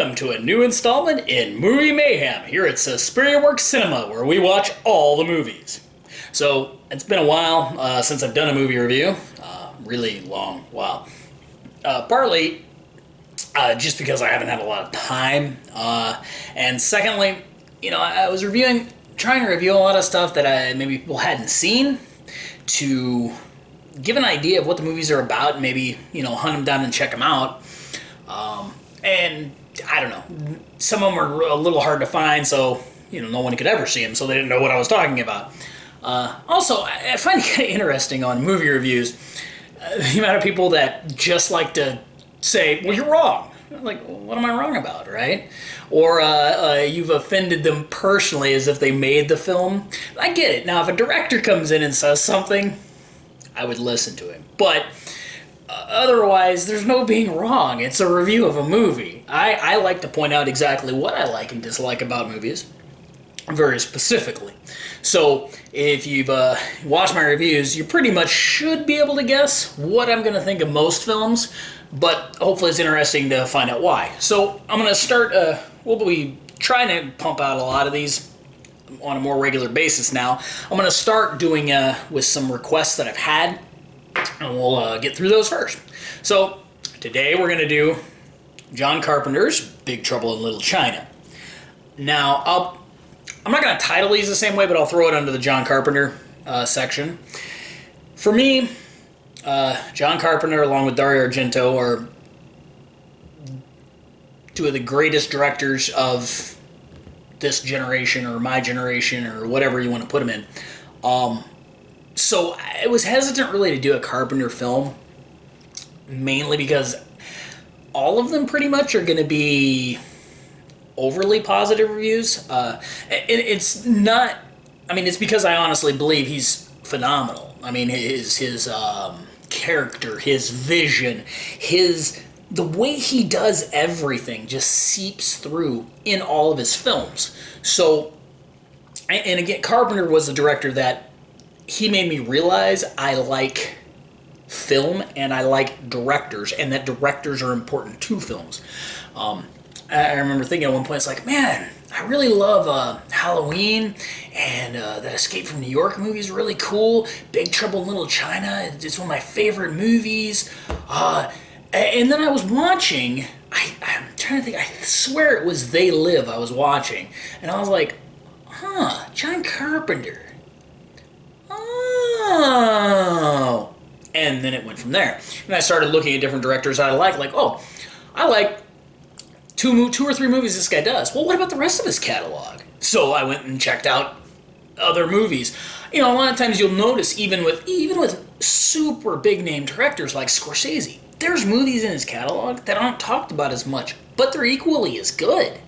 welcome to a new installment in Movie Mayhem here at Suspiria Works Cinema, where we watch all the movies. So, it's been a while since I've done a movie review. Really long while. Partly just because I haven't had a lot of time. And secondly, I was trying to review a lot of stuff that maybe people hadn't seen to give an idea of what the movies are about and maybe, hunt them down and check them out. And I don't know, some of them are a little hard to find, so, no one could ever see them, so they didn't know what I was talking about. Also, I find it kind of interesting on movie reviews, the amount of people that just like to say, well, you're wrong. Like, what am I wrong about, right? Or you've offended them personally as if they made the film. I get it. Now, if a director comes in and says something, I would listen to him. But otherwise, there's no being wrong. It's a review of a movie. I like to point out exactly what I like and dislike about movies, very specifically. So, if you've watched my reviews, you pretty much should be able to guess what I'm going to think of most films, but hopefully it's interesting to find out why. So, I'm going to start, we'll be trying to pump out a lot of these on a more regular basis now. I'm going to start doing with some requests that I've had, and we'll get through those first. So, today we're going to do John Carpenter's Big Trouble in Little China. Now, I'm not going to title these the same way, but I'll throw it under the John Carpenter section. For me, John Carpenter along with Dario Argento are two of the greatest directors of this generation or my generation or whatever you want to put them in. So I was hesitant really to do a Carpenter film, mainly because all of them pretty much are going to be overly positive reviews. It's not, it's because I honestly believe he's phenomenal. His character, his vision, the way he does everything just seeps through in all of his films. So, and again, Carpenter was the director that he made me realize I like film and I like directors, and that directors are important to films. I remember thinking at one point, it's like, man, I really love Halloween, and that Escape from New York movie is really cool. Big Trouble in Little China, it's one of my favorite movies. And then I was watching, I'm trying to think, I swear it was They Live I was watching, and I was like, John Carpenter. Oh. And then it went from there. And I started looking at different directors I like, I like two or three movies this guy does. Well, what about the rest of his catalog? So I went and checked out other movies. A lot of times you'll notice, even with super big name directors like Scorsese, there's movies in his catalog that aren't talked about as much, but they're equally as good.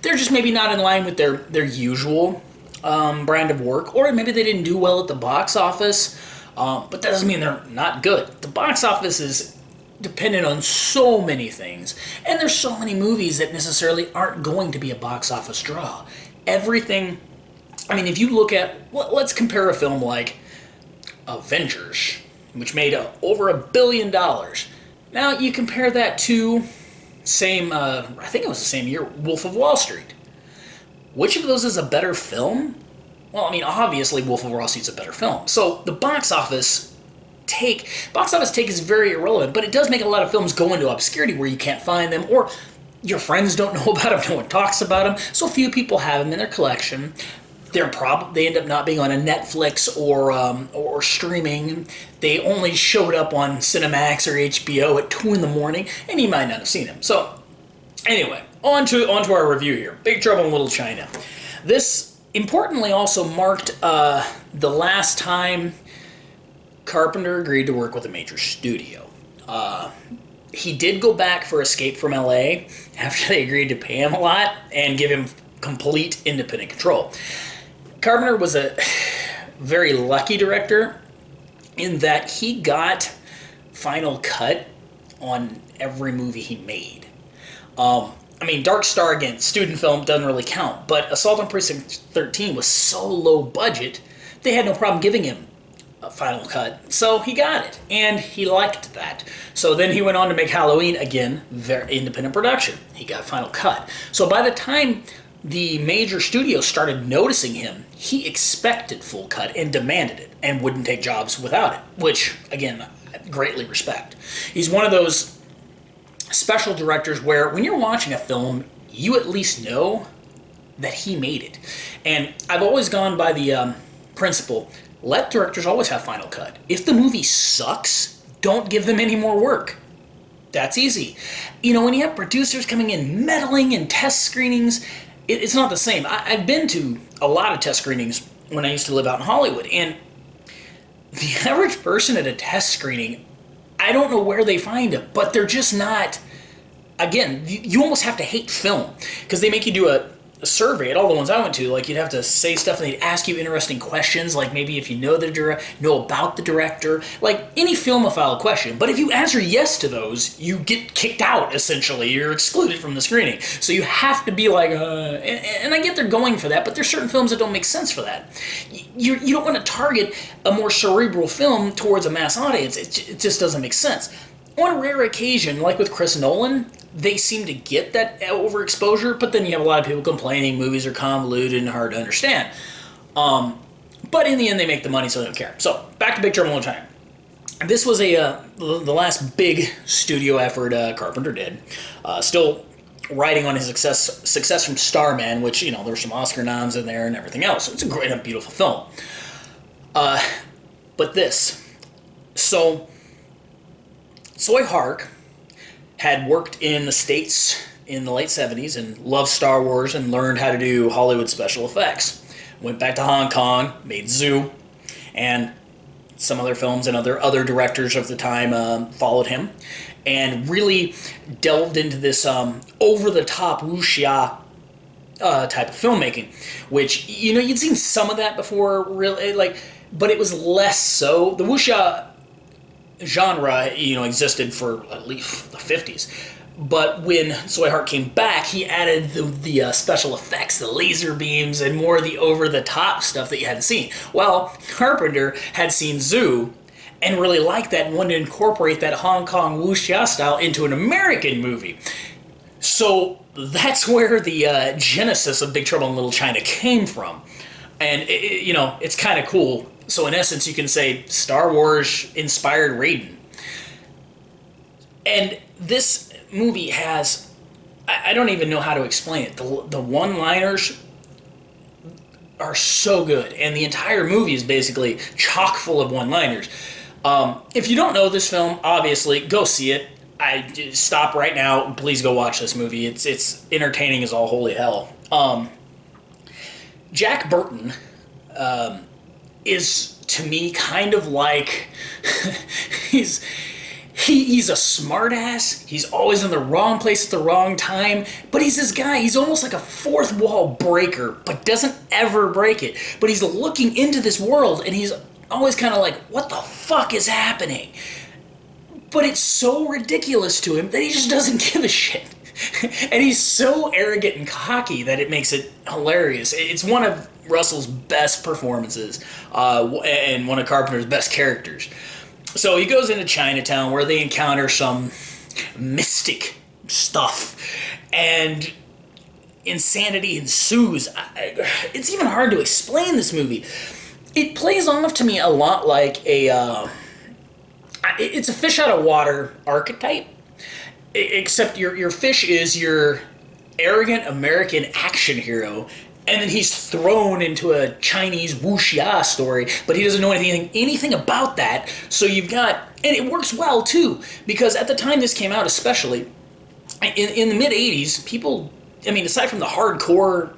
They're just maybe not in line with their usual brand of work, or maybe they didn't do well at the box office, but that doesn't mean they're not good. The box office is dependent on so many things, and there's so many movies that necessarily aren't going to be a box office draw. Everything, if you look at, let's compare a film like Avengers, which made over $1 billion. Now you compare that to I think it was the same year, Wolf of Wall Street. Which of those is a better film? Well, obviously Wolf of Wall Street is a better film. So the box office take is very irrelevant, but it does make a lot of films go into obscurity where you can't find them, or your friends don't know about them, no one talks about them, so few people have them in their collection. They end up not being on a Netflix or streaming. They only showed up on Cinemax or HBO at 2 a.m, and you might not have seen them. So, anyway, on to our review here. Big Trouble in Little China. This, importantly, also marked the last time Carpenter agreed to work with a major studio. He did go back for Escape from LA after they agreed to pay him a lot and give him complete independent control. Carpenter was a very lucky director in that he got final cut on every movie he made. Dark Star, again, student film, doesn't really count, but Assault on Precinct 13 was so low budget, they had no problem giving him final cut. So he got it, and he liked that. So then he went on to make Halloween again, very independent production. He got final cut. So by the time the major studios started noticing him, he expected full cut and demanded it, and wouldn't take jobs without it, which, again, I greatly respect. He's one of those special directors where when you're watching a film, you at least know that he made it. And I've always gone by the principle, let directors always have final cut. If the movie sucks, don't give them any more work. That's easy. You know, when you have producers coming in meddling in test screenings, it's not the same. I've been to a lot of test screenings when I used to live out in Hollywood, and the average person at a test screening, I don't know where they find them, but they're just not. Again, you almost have to hate film, because they make you do a survey at all the ones I went to. Like, you'd have to say stuff, and they'd ask you interesting questions, like maybe if you know know about the director, like any filmophile question. But if you answer yes to those, you get kicked out, essentially. You're excluded from the screening. So you have to be like, and I get they're going for that, but there's certain films that don't make sense for that. You don't want to target a more cerebral film towards a mass audience. It just doesn't make sense. On a rare occasion, like with Chris Nolan, they seem to get that overexposure, but then you have a lot of people complaining movies are convoluted and hard to understand. But in the end, they make the money, so they don't care. So, back to Big Trouble in Little China. This was the last big studio effort Carpenter did. Still riding on his success from Starman, which, you know, there's some Oscar noms in there and everything else. It's a great and beautiful film. But this. So, Soy Hark had worked in the States in the late 70s and loved Star Wars and learned how to do Hollywood special effects. Went back to Hong Kong, made Zoo, and some other films, and other directors of the time followed him, and really delved into this over-the-top wuxia type of filmmaking, which, you know, you'd seen some of that before, really, like, but it was less so. The wuxia genre, you know, existed for at least the 50s. But when Soy Hark came back, he added the special effects, the laser beams, and more of the over-the-top stuff that you hadn't seen. Well, Carpenter had seen Zoo and really liked that and wanted to incorporate that Hong Kong wuxia style into an American movie. So that's where the genesis of Big Trouble in Little China came from. And, you know, it's kind of cool. So in essence, you can say Star Wars inspired Raiden. And this movie has, I don't even know how to explain it. The one-liners are so good, and the entire movie is basically chock full of one-liners. If you don't know this film, obviously, go see it. Stop right now. Please go watch this movie. It's entertaining as all holy hell. Jack Burton is, to me, kind of like he's a smartass. He's always in the wrong place at the wrong time. But he's this guy. He's almost like a fourth wall breaker, but doesn't ever break it. But he's looking into this world, and he's always kind of like, what the fuck is happening? But it's so ridiculous to him that he just doesn't give a shit. And he's so arrogant and cocky that it makes it hilarious. It's one of Russell's best performances, and one of Carpenter's best characters. So he goes into Chinatown where they encounter some mystic stuff, and insanity ensues. It's even hard to explain this movie. It plays off to me a lot like it's a fish out of water archetype, except your fish is your arrogant American action hero, and then he's thrown into a Chinese wuxia story, but he doesn't know anything about that. So you've got, and it works well too, because at the time this came out, especially in the mid '80s, people, I mean, aside from the hardcore,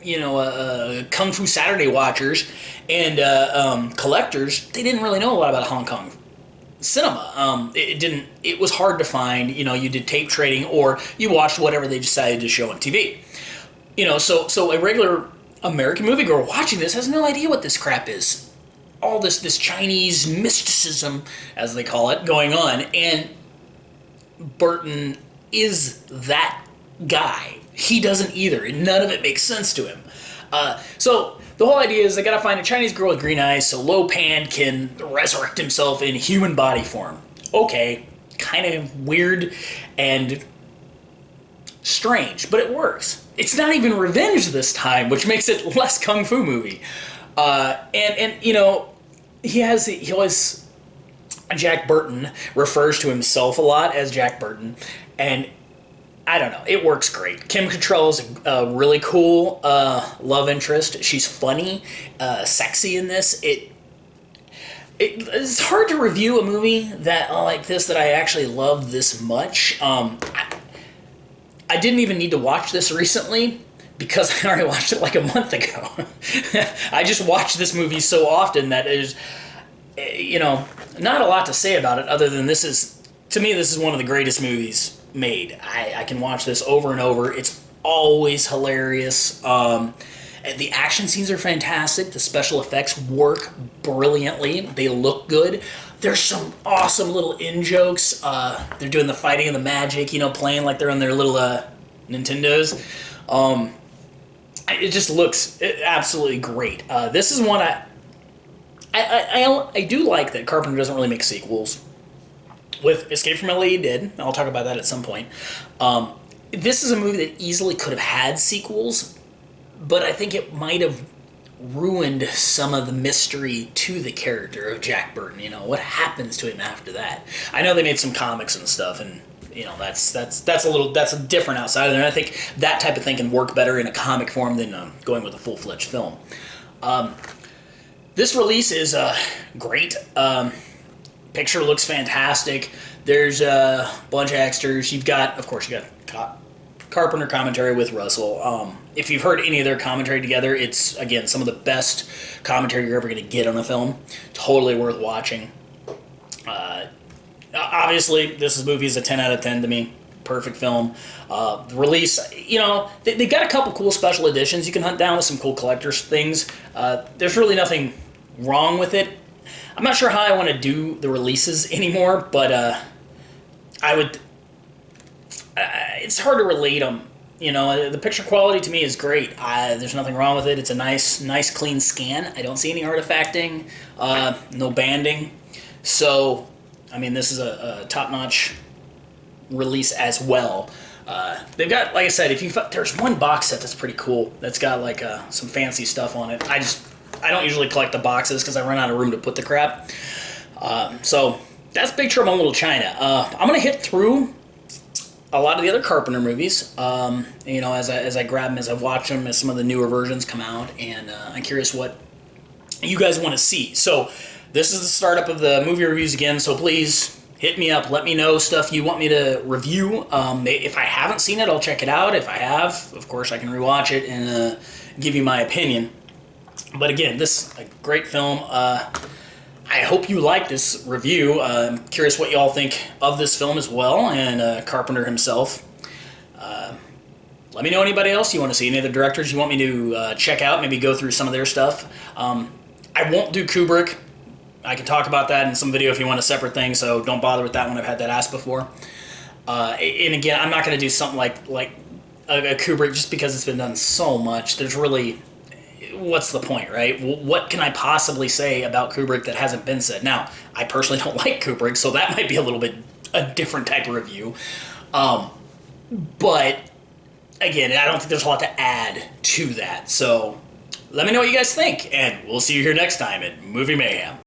you know, Kung Fu Saturday watchers and collectors, they didn't really know a lot about Hong Kong cinema. It was hard to find. You know, you did tape trading, or you watched whatever they decided to show on TV. You know, so a regular American moviegoer watching this has no idea what this crap is. All this Chinese mysticism, as they call it, going on, and Burton is that guy. he doesn't either. None of it makes sense to him. So the whole idea is they gotta find a Chinese girl with green eyes so Lo Pan can resurrect himself in human body form. Okay, kind of weird and strange, but it works. It's not even revenge this time, which makes it less kung fu movie. And you know, he always Jack Burton refers to himself a lot as Jack Burton, and I don't know, it works great. Kim Cattrall is a really cool love interest. She's funny, sexy in this. It's hard to review a movie that like this that I actually love this much. I didn't even need to watch this recently because I already watched it like a month ago. I just watch this movie so often that there's, you know, not a lot to say about it other than to me, this is one of the greatest movies made. I can watch this over and over. It's always hilarious. The action scenes are fantastic. The special effects work brilliantly. They look good. There's some awesome little in-jokes. They're doing the fighting and the magic, you know, playing like they're on their little Nintendos. It just looks absolutely great. This is one I do like that Carpenter doesn't really make sequels. With Escape from LA, he did. I'll talk about that at some point. This is a movie that easily could have had sequels, but I think it might have ruined some of the mystery to the character of Jack Burton. You know, what happens to him after that? I know they made some comics and stuff, and you know that's a different outside of there. And I think that type of thing can work better in a comic form than going with a full-fledged film. This release is great. Picture looks fantastic. There's a bunch of extras. You got Carpenter commentary with Russell. If you've heard any of their commentary together, it's, again, some of the best commentary you're ever going to get on a film. Totally worth watching. Obviously, this movie is a 10 out of 10 to me. Perfect film. The release, you know, they got a couple cool special editions you can hunt down with some cool collector's things. There's really nothing wrong with it. I'm not sure how I want to do the releases anymore, but I would... it's hard to relate them. You know, the picture quality to me is great. There's nothing wrong with it. It's a nice, clean scan. I don't see any artifacting, no banding. So, I mean, this is a top-notch release as well. They've got, like I said, there's one box set that's pretty cool. That's got like some fancy stuff on it. I don't usually collect the boxes because I run out of room to put the crap. So that's Big Trouble in Little China. I'm gonna hit through a lot of the other Carpenter movies. You know, as I grab them, as I watch them, as some of the newer versions come out, and I'm curious what you guys want to see. So this is the startup of the movie reviews again. So please hit me up. Let me know stuff you want me to review. If I haven't seen it, I'll check it out. If I have, of course, I can rewatch it and give you my opinion. But again, this is a great film. I hope you like this review. I'm curious what you all think of this film as well, and Carpenter himself. Let me know anybody else you want to see, any other directors you want me to check out, maybe go through some of their stuff. I won't do Kubrick. I can talk about that in some video if you want a separate thing, so don't bother with that one. I've had that asked before. And again, I'm not going to do something like a Kubrick just because it's been done so much. There's really... what's the point, right? What can I possibly say about Kubrick that hasn't been said? Now, I personally don't like Kubrick, so that might be a little bit a different type of review. But, again, I don't think there's a lot to add to that. So, let me know what you guys think, and we'll see you here next time at Movie Mayhem.